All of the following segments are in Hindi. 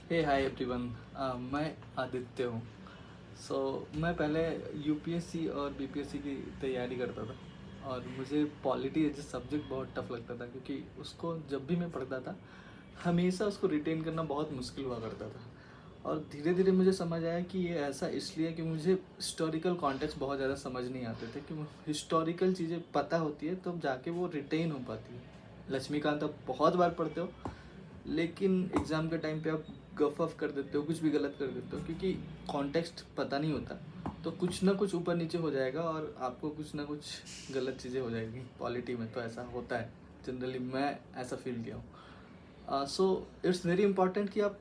हे हाय एवरीवन। मैं आदित्य हूँ। मैं पहले यूपीएससी और बीपीएससी की तैयारी करता था और मुझे पॉलिटी एज ए सब्जेक्ट बहुत टफ लगता था, क्योंकि उसको जब भी मैं पढ़ता था हमेशा उसको रिटेन करना बहुत मुश्किल हुआ करता था। और धीरे धीरे मुझे समझ आया कि ये ऐसा इसलिए कि मुझे हिस्टोरिकल कॉन्टेक्स्ट बहुत ज़्यादा समझ नहीं आते थे, कि हिस्टोरिकल चीज़ें पता होती है तब जाके वो रिटेन हो पाती है। लक्ष्मीकांत आप बहुत बार पढ़ते हो, लेकिन एग्ज़ाम के टाइम पे आप गफ अफ कर देते हो, कुछ भी गलत कर देते हो, क्योंकि कॉन्टेक्स्ट पता नहीं होता। तो कुछ ना कुछ ऊपर नीचे हो जाएगा और आपको कुछ ना कुछ गलत चीज़ें हो जाएगी। पॉलिटी में तो ऐसा होता है, जनरली मैं ऐसा फील किया हूँ। सो इट्स वेरी इंपॉर्टेंट कि आप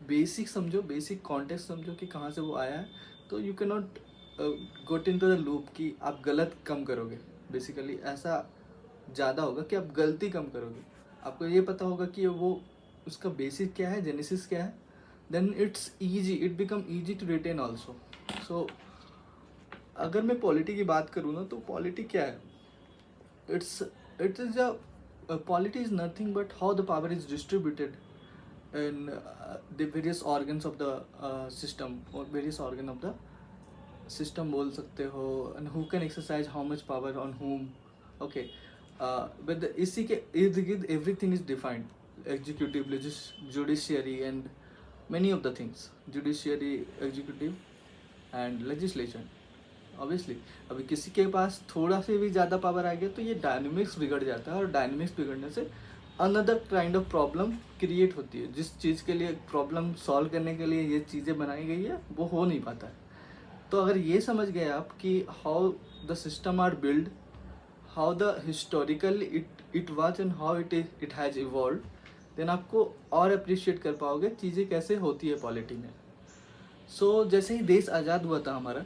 बेसिक समझो, बेसिक कॉन्टेक्स्ट समझो कि कहाँ से वो आया है। तो you can not got into the loop कि आप गलत कम करोगे। बेसिकली ऐसा ज़्यादा होगा कि आप गलती कम करोगे। आपको ये पता होगा कि वो उसका बेसिक क्या है, जेनेसिस क्या है, then it's easy, it become easy to retain also. So अगर मैं पॉलिटी की बात करूँ ना, तो पॉलिटी क्या है? It's it is a polity is nothing but how the power is distributed in the various organs of the system, or various organ of the system बोल सकते हो, and who can exercise how much power on whom. Okay. But इसी के इर्द गिर्द everything is defined. Executive, judiciary and many of the things. Judiciary, executive and legislation. Obviously अभी किसी के पास थोड़ा से भी ज़्यादा पावर आ गया तो ये डायनेमिक्स बिगड़ जाता है, और डायनेमिक्स बिगड़ने से another kind of problem create होती है। जिस चीज़ के लिए प्रॉब्लम सॉल्व करने के लिए ये चीज़ें बनाई गई है वो हो नहीं पाता है। तो अगर ये समझ गए आप कि how the system are build, how the historical it was and how it has evolve, then आपको और अप्रिशिएट कर पाओगे चीज़ें कैसे होती है पॉलिटी में। जैसे ही देश आज़ाद हुआ था हमारा,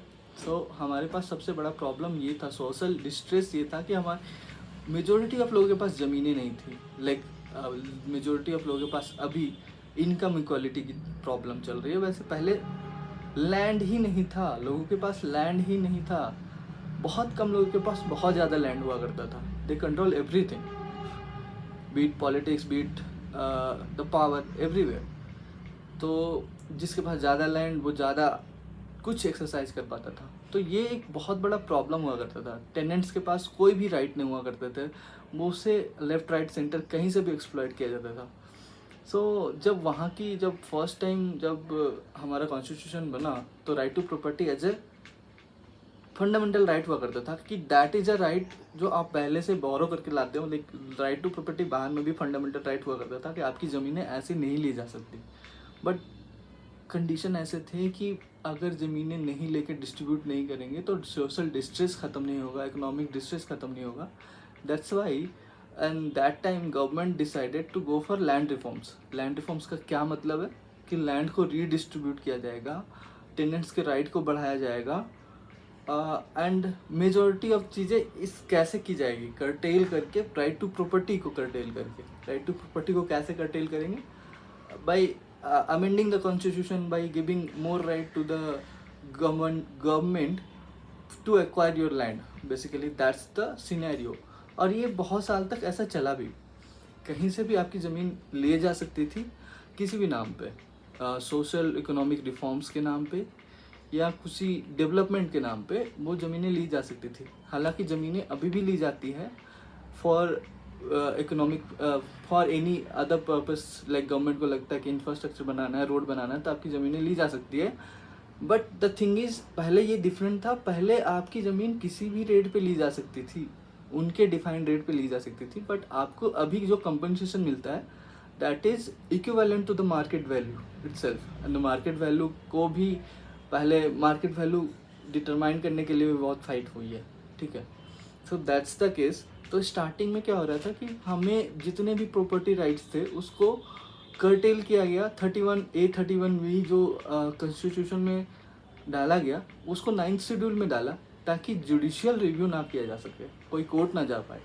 हमारे पास सबसे बड़ा प्रॉब्लम ये था, सोशल डिस्ट्रेस ये था कि हमारे मेजोरिटी ऑफ लोगों के पास ज़मीनें नहीं थी। लाइक मेजोरिटी ऑफ लोगों के पास अभी इनकम इक्वालिटी की प्रॉब्लम चल रही है। वैसे पहले लैंड ही नहीं था, लोगों के पास लैंड ही नहीं था। बहुत कम लोगों के पास बहुत ज़्यादा लैंड हुआ करता था। They control everything, beat politics, beat the power everywhere. तो जिसके पास ज़्यादा लैंड वो ज़्यादा कुछ एक्सरसाइज कर पाता था। तो ये एक बहुत बड़ा प्रॉब्लम हुआ करता था। टेनेंट्स के पास कोई भी राइट नहीं हुआ करते थे, वो उसे लेफ़्ट राइट सेंटर कहीं से भी एक्सप्लॉइट किया जाता था। जब वहाँ की जब फर्स्ट टाइम जब हमारा कॉन्स्टिट्यूशन बना, तो right to property as a fundamental right हुआ करता था, कि दैट इज़ अ राइट जो आप पहले से बोरो करके लाते हो। राइट टू प्रॉपर्टी बाहर में भी फंडामेंटल राइट हुआ करता था कि आपकी ज़मीनें ऐसे नहीं ली जा सकती। बट कंडीशन ऐसे थे कि अगर ज़मीनें नहीं लेके डिस्ट्रीब्यूट नहीं करेंगे तो सोशल डिस्ट्रेस ख़त्म नहीं होगा, इकोनॉमिक डिस्ट्रेस ख़त्म नहीं होगा। That's why and that time government decided to go for land reforms. Land reforms का क्या मतलब है? कि लैंड को रीडिस्ट्रीब्यूट किया जाएगा, टेनेंट्स के राइट को बढ़ाया जाएगा, एंड मेजॉरिटी ऑफ चीज़ें इस कैसे की जाएगी, करटेल करके, राइट टू प्रॉपर्टी को करटेल करके। राइट टू प्रॉपर्टी को कैसे करटेल करेंगे? By amending the constitution, by giving more right to the government to acquire your land. Basically that's the scenario. और ये बहुत साल तक ऐसा चला भी। कहीं से भी आपकी ज़मीन ले जा सकती थी किसी भी नाम पे, सोशल इकोनॉमिक रिफॉर्म्स के नाम पे या किसी डेवलपमेंट के नाम पे वो ज़मीनें ली जा सकती थी। हालांकि ज़मीनें अभी भी ली जाती हैं for economic, for any other purpose. Like government को लगता है कि इंफ्रास्ट्रक्चर बनाना है, रोड बनाना है, तो आपकी ज़मीनें ली जा सकती है। बट द थिंग इज़, पहले ये डिफरेंट था। पहले आपकी ज़मीन किसी भी रेट पे ली जा सकती थी, उनके डिफाइंड रेट पे ली जा सकती थी। बट आपको अभी जो कंपनसेशन मिलता है that is equivalent to the market value itself. And the market value को भी पहले मार्केट वैल्यू डिटरमाइन करने के लिए भी बहुत फाइट हुई है, ठीक है। So that's the case. तो स्टार्टिंग में क्या हो रहा था कि हमें जितने भी प्रॉपर्टी राइट्स थे उसको कर्टेल किया गया। 31A31B जो कॉन्स्टिट्यूशन में डाला गया, उसको 9th शेड्यूल में डाला ताकि जुडिशियल रिव्यू ना किया जा सके, कोई कोर्ट ना जा पाए,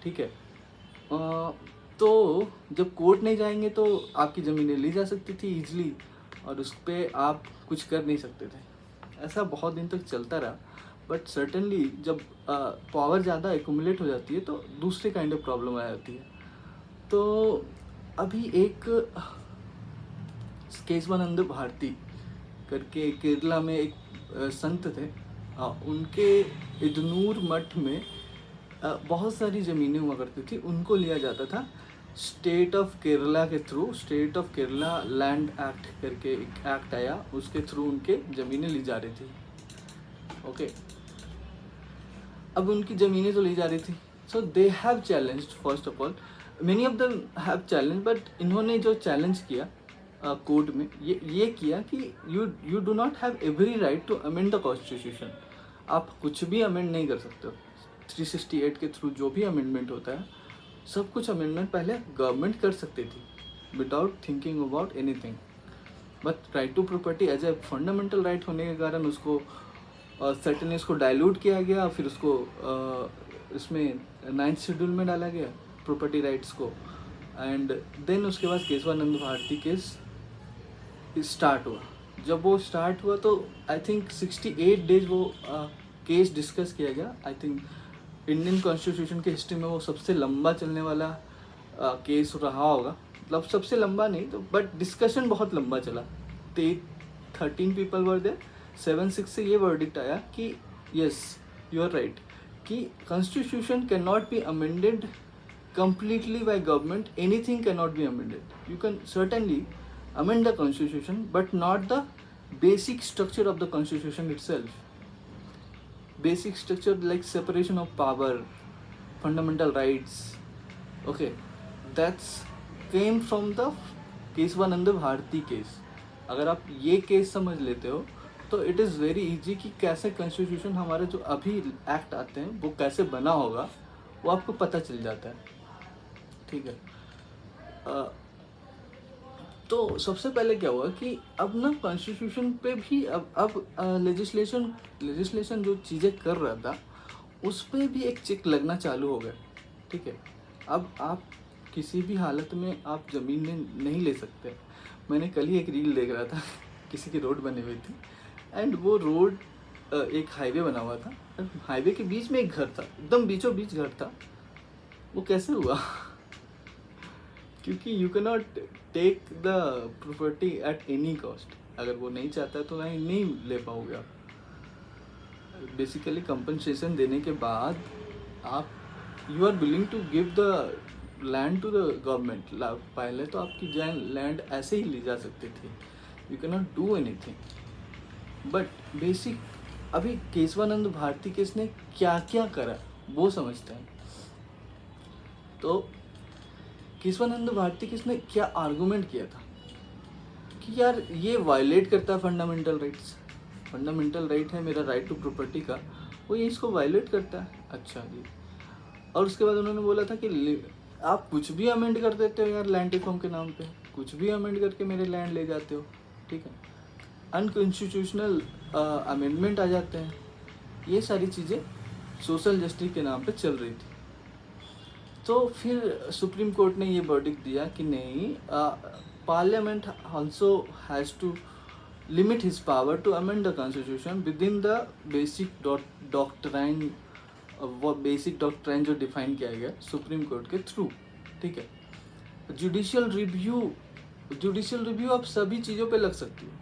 ठीक है। तो जब कोर्ट नहीं जाएंगे तो आपकी ज़मीनें ली जा सकती थी ईजिली, और उस पर आप कुछ कर नहीं सकते थे। ऐसा बहुत दिन तक चलता रहा। बट सर्टेनली जब पावर ज़्यादा एक्यूमुलेट हो जाती है तो दूसरे काइंड ऑफ प्रॉब्लम आ जाती है। तो अभी एक केशवानंद भारती करके केरला में एक संत थे। उनके इदनूर मठ में बहुत सारी ज़मीनें हुआ करती थी, उनको लिया जाता था स्टेट ऑफ केरला के through. State of Kerala land act करके एक एक्ट आया, उसके थ्रू उनके ज़मीनें ली जा रही थी। ओके, अब उनकी ज़मीनें तो ली जा रही थी, so they have challenged, first of all many of them have challenge, but इन्होंने जो चैलेंज किया कोर्ट में ये किया कि you do not have every right to amend the constitution. आप कुछ भी अमेंड नहीं कर सकते हो। 368 के थ्रू जो भी अमेंडमेंट होता है, सब कुछ अमेंडमेंट पहले गवर्नमेंट कर सकती थी without thinking about anything, but right to property as a fundamental right होने के कारण उसको सर्टेनली उसको डाइल्यूट किया गया, फिर उसको इसमें 9th शेड्यूल में डाला गया प्रॉपर्टी राइट्स को। एंड देन उसके बाद केशवानंद भारती केस स्टार्ट हुआ। जब वो स्टार्ट हुआ तो आई थिंक 68 डेज वो केस डिस्कस किया गया। आई थिंक इंडियन कॉन्स्टिट्यूशन के हिस्ट्री में वो सबसे लंबा चलने वाला केस रहा होगा, मतलब सबसे लंबा नहीं तो, बट डिस्कशन बहुत लंबा चला। 13 पीपल वर देयर, 7-6 से ये वर्डिक्ट आया कि यस यू आर राइट कि constitution can not be amended completely by government. Anything cannot be amended. You can certainly amend the constitution, but not the basic structure of the constitution itself. Basic structure like separation of power, fundamental rights. Okay, that's came from the Kesavananda Bharati case. अगर आप ये केस समझ लेते हो तो इट इज़ वेरी इजी कि कैसे कॉन्स्टिट्यूशन हमारे जो अभी एक्ट आते हैं वो कैसे बना होगा, वो आपको पता चल जाता है। ठीक है, तो सबसे पहले क्या हुआ कि अब ना कॉन्स्टिट्यूशन पे भी अब लेजिस्लेशन जो चीज़ें कर रहा था उस पर भी एक चेक लगना चालू हो गया। ठीक है, अब आप किसी भी हालत में आप ज़मीन नहीं ले सकते। मैंने कल ही एक रील देख रहा था किसी की रोड बनी हुई थी, एंड वो रोड एक हाईवे बना हुआ था, हाईवे के बीच में एक घर था, एकदम बीचों बीच घर था। वो कैसे हुआ? क्योंकि you can not take the property at any cost. अगर वो नहीं चाहता है तो नहीं ले पाओगे आप। बेसिकली कंपनसेशन देने के बाद आप you are willing to give the land to the government. पहले तो आपकी लैंड ऐसे ही ली जा सकती थी, you can not do anything. But basic अभी केशवानंद भारती केस ने क्या क्या करा वो समझते हैं। तो केशवानंद भारती केस ने क्या आर्गूमेंट किया था कि यार ये वायलेट करता है फंडामेंटल राइट्स। फंडामेंटल राइट है मेरा राइट टू प्रॉपर्टी का, वो ये इसको वायलेट करता है। अच्छा जी, और उसके बाद उन्होंने बोला था कि आप कुछ भी अमेंड कर देते हो यार लैंड रिफॉर्म के नाम पे, कुछ भी अमेंड करके मेरे लैंड ले जाते हो। ठीक है, अनकॉन्स्टिट्यूशनल अमेंडमेंट आ जाते हैं। ये सारी चीज़ें सोशल जस्टिस के नाम पे चल रही थी। तो फिर सुप्रीम कोर्ट ने ये वर्डिक्ट दिया कि नहीं, Parliament also has to limit his power to amend the constitution within the basic doctrine. वो बेसिक डॉक्ट्राइन जो डिफाइन किया गया सुप्रीम कोर्ट के थ्रू। ठीक है, जुडिशियल रिव्यू आप सभी चीज़ों पे लग सकती है।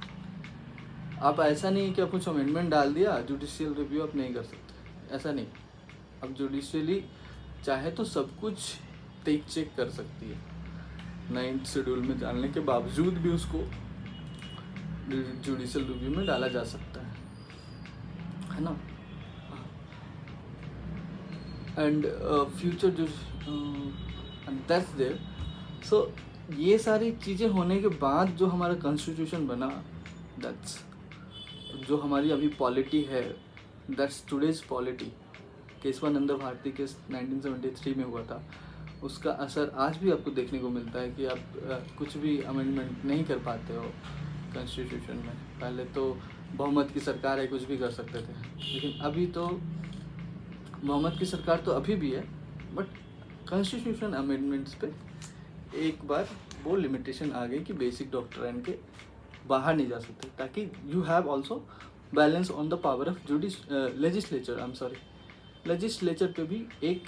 आप ऐसा नहीं कि आप कुछ अमेंडमेंट डाल दिया, जुडिशियल रिव्यू आप नहीं कर सकते, ऐसा नहीं। अब जुडिशियली चाहे तो सब कुछ चेक कर सकती है, 9th शेड्यूल में डालने के बावजूद भी उसको जुडिशियल रिव्यू में डाला जा सकता है ना। एंड फ्यूचर जो दैट्स देयर। सो ये सारी चीज़ें होने के बाद जो हमारा कॉन्स्टिट्यूशन बना, दैट्स जो हमारी अभी पॉलिटी है, that's today's polity. Kesavananda Bharati के 1973 में हुआ था, उसका असर आज भी आपको देखने को मिलता है कि आप कुछ भी अमेंडमेंट नहीं कर पाते हो कॉन्स्टिट्यूशन में। पहले तो बहुमत की सरकार है, कुछ भी कर सकते थे, लेकिन अभी तो बहुमत की सरकार तो अभी भी है, बट कॉन्स्टिट्यूशन अमेंडमेंट्स पे एक बार वो लिमिटेशन आ गई कि बेसिक डॉक्ट्राइन के बाहर नहीं जा सकते, ताकि you have also balance on the power of legislature पे भी एक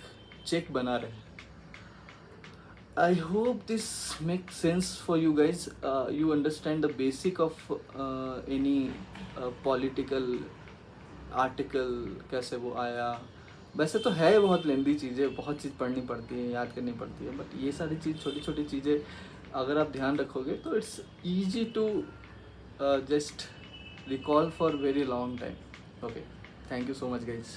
चेक बना रहे। I hope this makes sense for you guys. You understand the basic of any political article, कैसे वो आया। वैसे तो है बहुत लेंदी चीज़ें, बहुत चीज़ पढ़नी पड़ती है, याद करनी पड़ती है, बट ये सारी चीज़, छोटी छोटी चीज़ें अगर आप ध्यान रखोगे तो it's easy to just recall for very long time. Okay, thank you so much guys.